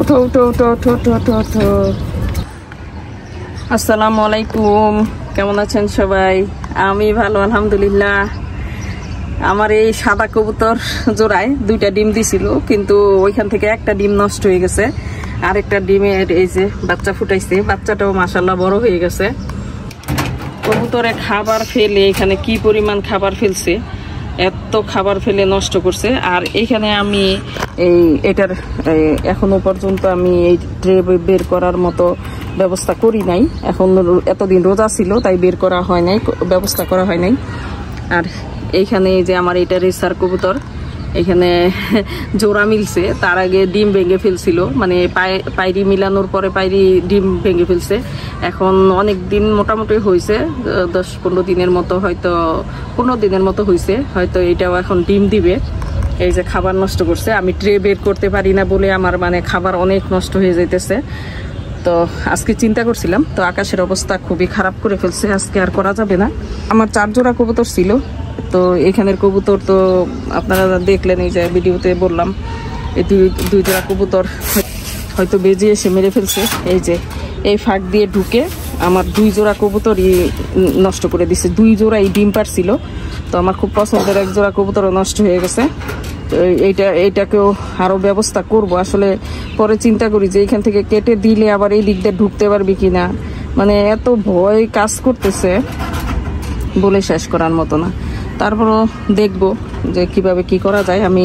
উঠো উঠো উঠো উঠো উঠো উঠো উঠো। আসসালামু আলাইকুম, কেমন আছেন সবাই? আমি ভালো আলহামদুলিল্লাহ। আমার এই সাদা কবুতর জোড়ায় 2টা ডিম দিছিল, কিন্তু ওইখান থেকে একটা ডিম নষ্ট হয়ে গেছে। আরেকটা ডিমের এই যে বাচ্চা ফুটাইছে, বাচ্চাটাও মাশাআল্লাহ বড় হয়ে গেছে। কবুতরে খাবার ফেলে এখানে কি পরিমাণ খাবার ফেলছে, এত খাবার ফেলে নষ্ট করছে। আর এখানে আমি এটার এখনো পর্যন্ত আমি এই ট্রে বের করার মতো ব্যবস্থা করি নাই। এখন এতদিন রোজা ছিল তাই বের করা হয় নাই, ব্যবস্থা করা হয় নাই। আর এইখানে যে আমার এটা রেসার কবুতর, এখানে জোড়া মিলছে, তার আগে ডিম ভেঙে ফেলছিল, মানে পায়রি মিলানোর পরে পায়রি ডিম ভেঙে ফেলছে। এখন অনেক দিন মোটামুটি হয়েছে, 10-15 দিনের মতো, হয়তো 15 দিনের মতো হয়েছে হয়তো। এটাও এখন ডিম দিবে। এই যে খাবার নষ্ট করছে, আমি ট্রে বের করতে পারি না বলে আমার মানে খাবার অনেক নষ্ট হয়ে যাইতেছে। তো আজকে চিন্তা করছিলাম, তো আকাশের অবস্থা খুবই খারাপ করে ফেলছে, আজকে আর করা যাবে না। আমার 4 জোড়া কবুতর ছিল, তো এখানের কবুতর তো আপনারা দেখলেন, এই যে ভিডিওতে বললাম, এই দুই জোড়া কবুতর হয়তো বেজে এসে মেরে ফেলছে। এই যে এই ফাঁক দিয়ে ঢুকে আমার 2 জোড়া কবুতরই নষ্ট করে দিছে। 2 জোড়াই ডিম পারছিল, তো আমার খুব পছন্দের 1 জোড়া কবুতরও নষ্ট হয়ে গেছে। তো এইটাকেও আরও ব্যবস্থা করব। আসলে পরে চিন্তা করি যে এইখান থেকে কেটে দিলে আবার এই দিক দিয়ে ঢুকতে পারবি কিনা, মানে এত ভয় কাজ করতেছে বলে শেষ করার মতো না। তারপরও দেখব যে কিভাবে কি করা যায়। আমি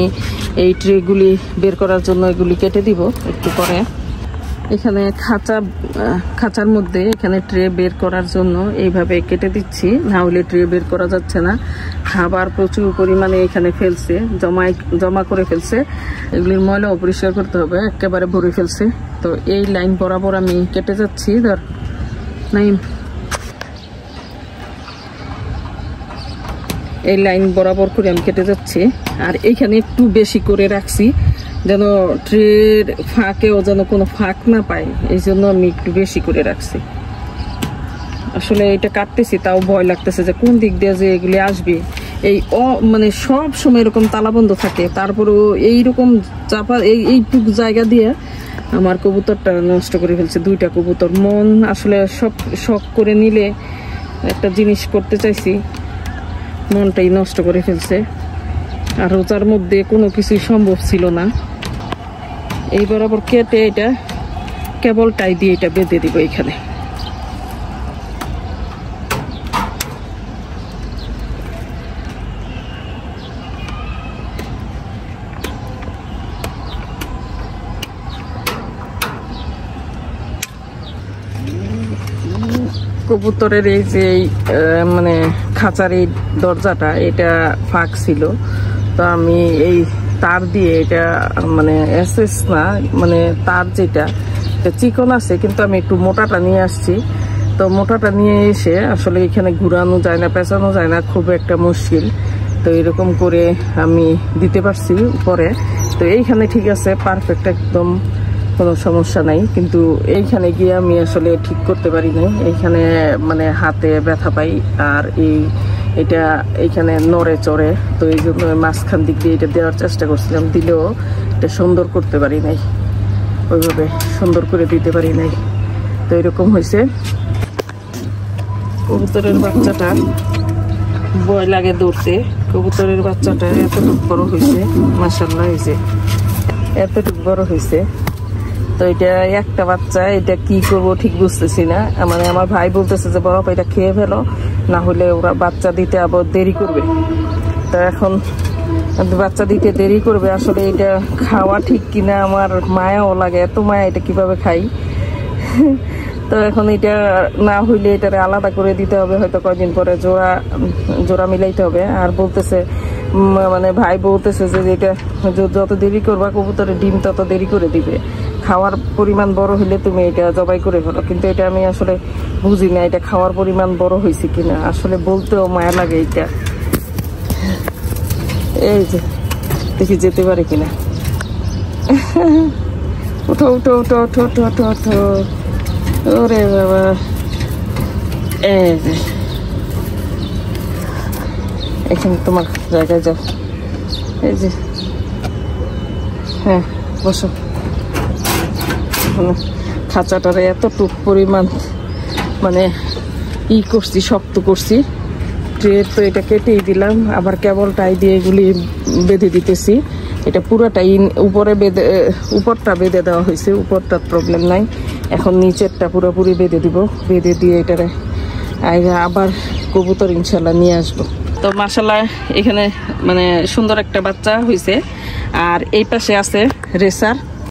এই ট্রেগুলি বের করার জন্য এগুলি কেটে দিব একটু পরে। এখানে খাঁচার মধ্যে এখানে ট্রে বের করার জন্য এইভাবে কেটে দিচ্ছি, না হলে ট্রে বের করা যাচ্ছে না। খাবার প্রচুর পরিমাণে এখানে ফেলছে, জমা করে ফেলছে। এগুলির ময়লা অপরিষ্কার করতে হবে, একেবারে ভরে ফেলছে। তো এই লাইন বরাবর আমি কেটে যাচ্ছি। ধর নাই, এই লাইন বরাবর করে আমি কেটে যাচ্ছি। আর এইখানে একটু বেশি করে রাখছি, যেন ট্রের ফাঁকেও যেন কোনো ফাঁক না পায়, এই জন্য আমি একটু বেশি করে রাখছি। আসলে এটা কাটতেছি, তাও ভয় লাগতেছে যে কোন দিক দিয়ে যে এগুলি আসবে। মানে সব সময় এরকম তালাবন্ধ থাকে, তারপরেও এইরকম চাপা এইটুক জায়গা দিয়ে আমার কবুতরটা নষ্ট করে ফেলছে। 2টা কবুতর মন আসলে সব শখ করে নিলে একটা জিনিস করতে চাইছি, মনটাই নষ্ট করে ফেলছে। আর রোজার মধ্যে কোনো কিছুই সম্ভব ছিল না। এই বরাবর কেটে এটা কেবল টাই দিয়ে এটা বেঁধে দিব এখানে। কবুতরের এই যে মানে খাঁচার এই দরজাটা, এটা ফাঁক ছিল, তো আমি এই তার দিয়ে এটা মানে এসএস না, মানে তার যেটা চিকন আছে, কিন্তু আমি একটু মোটাটা নিয়ে আসছি। তো মোটাটা নিয়ে এসে আসলে এখানে ঘুরানো যায় না, পেঁচানো যায় না, খুব একটা মুশকিল। তো এরকম করে আমি দিতে পারছি পরে। তো এইখানে ঠিক আছে, পারফেক্ট, একদম কোনো সমস্যা নাই। কিন্তু এইখানে গিয়ে আমি আসলে ঠিক করতে পারি নাই, এইখানে মানে হাতে ব্যথা পাই। আর এটা এইখানে নড়ে চড়ে, তো এই জন্য মাঝখান দিক দিয়ে এটা দেওয়ার চেষ্টা করছিলাম, দিলেও এটা সুন্দর করতে পারি নাই, ওইভাবে সুন্দর করে দিতে পারি নাই। তো এরকম হয়েছে। কবুতরের বাচ্চাটা ভয় লাগে দৌড়তে। কবুতরের বাচ্চাটা এতটুকু বড় হয়েছে, মাশাআল্লাহ, হয়েছে এতটুকু বড় হয়েছে। তো এটা একটা বাচ্চা, এটা কি করবো ঠিক বুঝতেছি না। মানে আমার ভাই বলতেছে যে বরফ এটা খেয়ে ফেলো, না হলে ওরা বাচ্চা দিতে আবার দেরি করবে। তো এখন বাচ্চা দিতে দেরি করবে, আসলে এটা খাওয়া ঠিক কিনা আমার মায়াও লাগে, এত মায়া, এটা কিভাবে খাই। তো এখন এটা না হইলে এটারে আলাদা করে দিতে হবে, হয়তো কয়দিন পরে জোড়া মিলাইতে হবে। আর বলতেছে, মানে ভাই বলতেছে যে এটা যত দেরি করবা কবুতরের ডিম তত দেরি করে দিবে, খাওয়ার পরিমাণ বড় হলে তুমি এটা জবাই করে ফেলো। কিন্তু এটা আমি আসলে বুঝি না এটা খাওয়ার পরিমাণ বড় হয়েছে কিনা, আসলে বলতেও মায়া লাগে। এটা এই যে দেখি যেতে পারে কিনা। উঠো উঠো উঠো উঠো উঠো উঠো উঠো, ওরে বাবা। এই যে এখানে তোমার জায়গায় যাও, এই যে, হ্যাঁ বসো। এখন খাঁচাটারে এতটুক পরিমাণ মানে করছি, শক্ত করছি। তো এটা কেটেই দিলাম, আবার কেবল টাই দিয়ে এগুলি বেঁধে দিতেছি। এটা পুরোটাই উপরটা বেঁধে দেওয়া হয়েছে, উপরটার প্রবলেম নাই। এখন নিচেরটা পুরোপুরি বেঁধে দিব, বেঁধে দিয়ে এটারে আবার কবুতর ইনশাল্লাহ নিয়ে আসবো। তো মাশাআল্লাহ এখানে মানে সুন্দর একটা বাচ্চা হয়েছে। আর এই পাশে আছে রেসার।